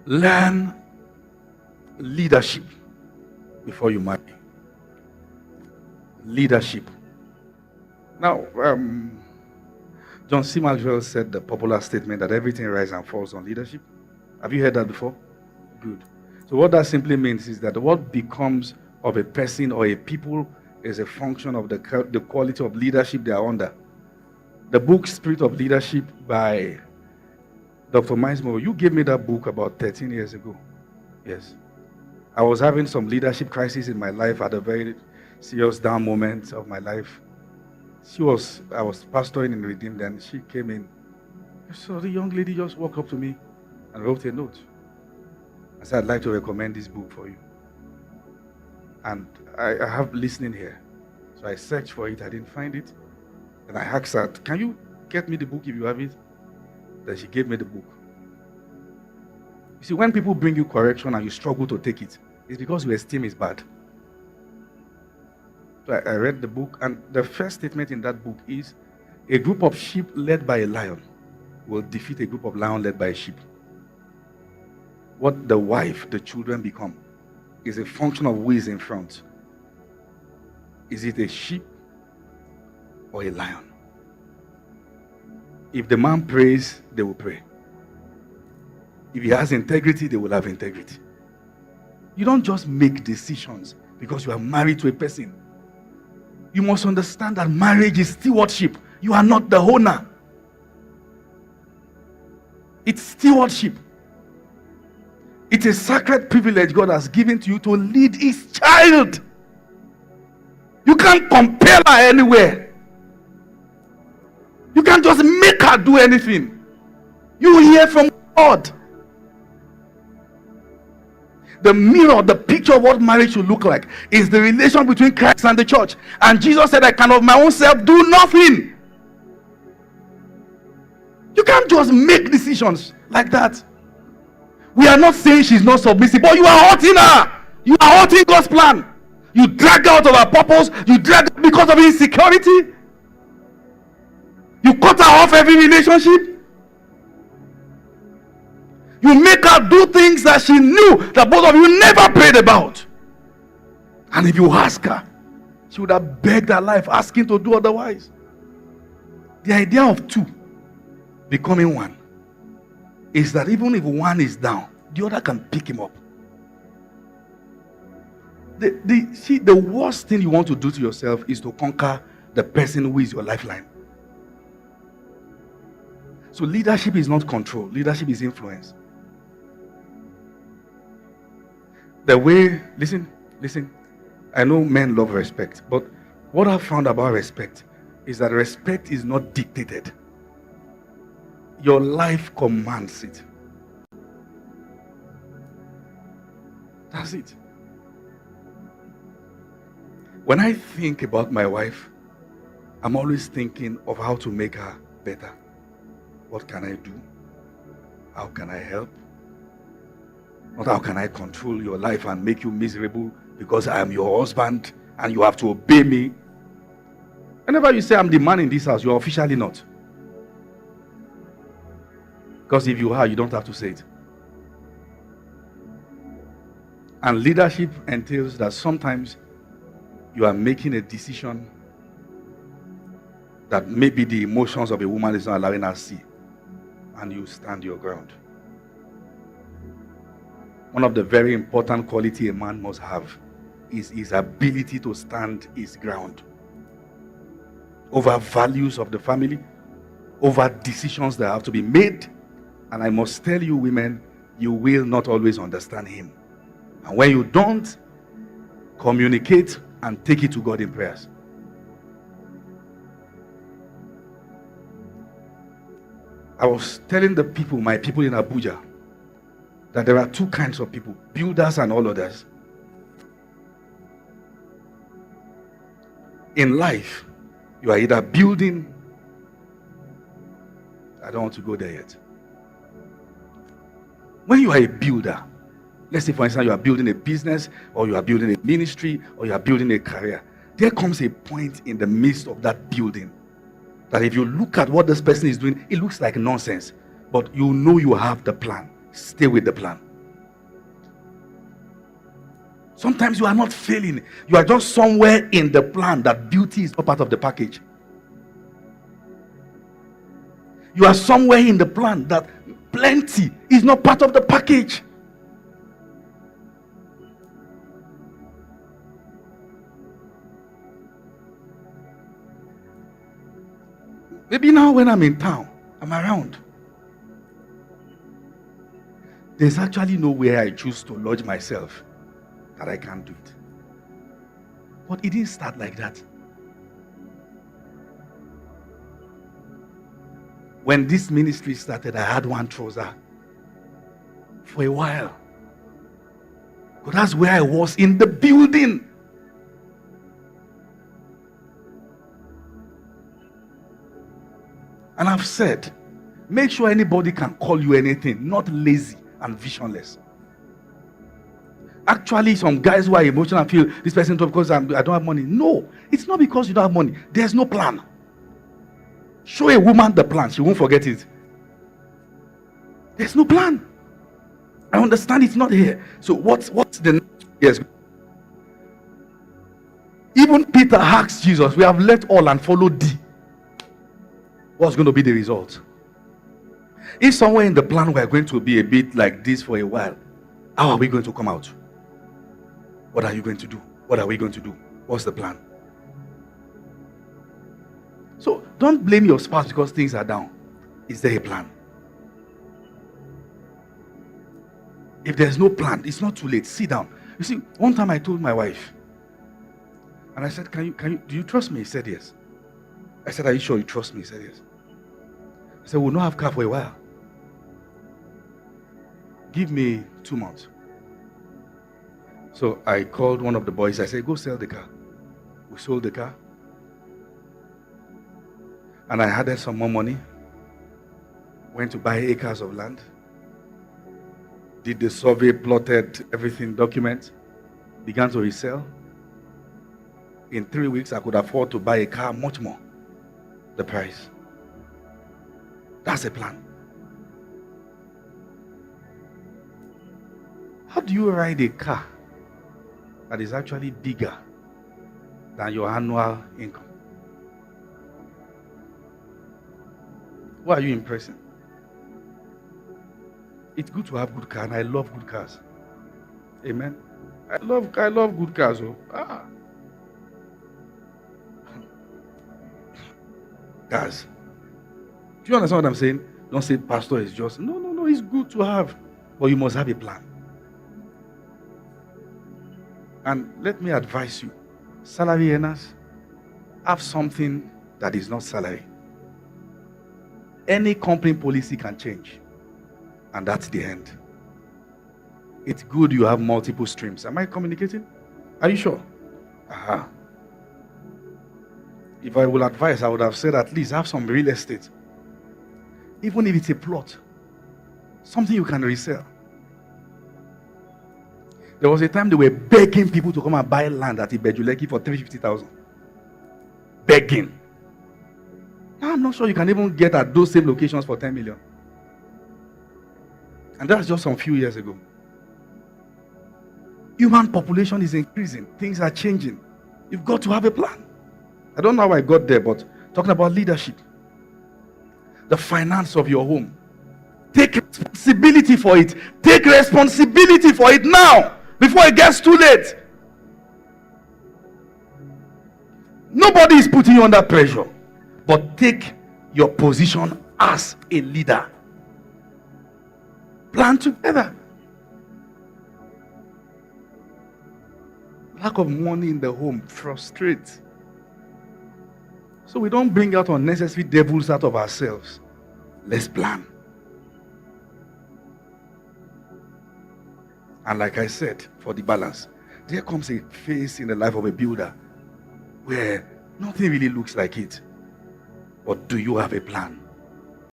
Learn leadership before you marry. Leadership. Now, John C. Maxwell said the popular statement that everything rises and falls on leadership. Have you heard that before? Good. So what that simply means is that what becomes of a person or a people is a function of the quality of leadership they are under. The book Spirit of Leadership by Dr. Miles Monroe, you gave me that book about 13 years ago. Yes. I was having some leadership crisis in my life at a very serious down moment of my life. I was pastoring in Redeemed, and she came in. So the young lady just walked up to me and wrote a note. I said, I'd like to recommend this book for you. And I have listening here. So I searched for it, I didn't find it. And I asked her, can you get me the book if you have it? Then she gave me the book. You see, when people bring you correction and you struggle to take it, it's because your esteem is bad. So I read the book, and the first statement in that book is, a group of sheep led by a lion will defeat a group of lions led by a sheep. What the wife, the children become is a function of who is in front. Is it a sheep or a lion? If the man prays, they will pray. If he has integrity, they will have integrity. You don't just make decisions because you are married to a person. You must understand that marriage is stewardship. You are not the owner. It's stewardship. It's a sacred privilege God has given to you to lead his child. You can't compel her anywhere. You can't just make her do anything. You hear from God. The mirror, the picture of what marriage should look like is the relation between Christ and the church. And Jesus said, I can of my own self do nothing. You can't just make decisions like that. We are not saying she's not submissive, but you are hurting her. You are hurting God's plan. You drag her out of her purpose. You drag her because of insecurity. You cut her off every relationship. You make her do things that she knew that both of you never prayed about. And if you ask her, she would have begged her life, asking to do otherwise. The idea of two becoming one is that even if one is down, the other can pick him up. The worst thing you want to do to yourself is to conquer the person who is your lifeline. So leadership is not control. Leadership is influence. The way, listen, I know men love respect, but what I've found about respect is that respect is not dictated. Your life commands it. That's it. When I think about my wife, I'm always thinking of how to make her better. What can I do? How can I help? Not how can I control your life and make you miserable because I am your husband and you have to obey me. Whenever you say I'm the man in this house, you're officially not. Because if you are, you don't have to say it. And leadership entails that sometimes you are making a decision that maybe the emotions of a woman is not allowing her to see. And you stand your ground. One of the very important qualities a man must have is his ability to stand his ground over values of the family, over decisions that have to be made. And I must tell you, women, you will not always understand him. And when you don't, communicate and take it to God in prayers. I was telling the people, my people in Abuja, that there are two kinds of people, builders and all others. In life, you are either building, I don't want to go there yet. When you are a builder, let's say for instance you are building a business, or you are building a ministry, or you are building a career, there comes a point in the midst of that building that if you look at what this person is doing, it looks like nonsense, but you know you have the plan. Stay with the plan. Sometimes you are not failing. You are just somewhere in the plan that beauty is not part of the package. You are somewhere in the plan that plenty is not part of the package. Maybe now when I'm in town, I'm around. There's actually nowhere I choose to lodge myself that I can't do it. But it didn't start like that. When this ministry started, I had one trouser for a while. But that's where I was in the building. And I've said, make sure anybody can call you anything, not lazy and visionless. Actually, some guys who are emotional feel this person because I don't have money. No, it's not because you don't have money. There's no plan. Show a woman the plan, she won't forget it. There's no plan. I understand it's not here. So what's the next? Yes. Even Peter asked Jesus, we have left all and followed thee. What's going to be the result? If somewhere in the plan we're going to be a bit like this for a while, how are we going to come out? What are you going to do? What are we going to do? What's the plan? So don't blame your spouse because things are down. Is there a plan? If there's no plan, it's not too late. Sit down. You see, one time I told my wife, and I said, do you trust me? He said yes. I said, are you sure you trust me? He said yes. I said, we'll not have car for a while. Give me 2 months. So I called one of the boys. I said, go sell the car. We sold the car. And I added some more money. Went to buy acres of land. Did the survey, plotted everything, document. Began to resell. In 3 weeks, I could afford to buy a car much more the price. That's a plan. How do you ride a car that is actually bigger than your annual income? Who are you impressing? It's good to have good cars, and I love good cars. Amen. I love good cars. Cars. Do you understand what I'm saying? Don't say pastor is just. No, it's good to have. But you must have a plan. And let me advise you, salary earners, have something that is not salary. Any company policy can change. And that's the end. It's good you have multiple streams. Am I communicating? Are you sure? Aha. If I will advise, I would have said at least have some real estate. Even if it's a plot. Something you can resell. There was a time they were begging people to come and buy land at Ibejuleki for 350,000. Begging. Now I'm not sure you can even get at those same locations for 10 million. And that's just some few years ago. Human population is increasing. Things are changing. You've got to have a plan. I don't know how I got there, but talking about leadership. The finance of your home. Take responsibility for it. Take responsibility for it now, before it gets too late. Nobody is putting you under pressure. But take your position as a leader. Plan together. Lack of money in the home frustrates. So we don't bring out unnecessary devils out of ourselves. Let's plan. And like I said, for the balance, there comes a phase in the life of a builder where nothing really looks like it. But do you have a plan?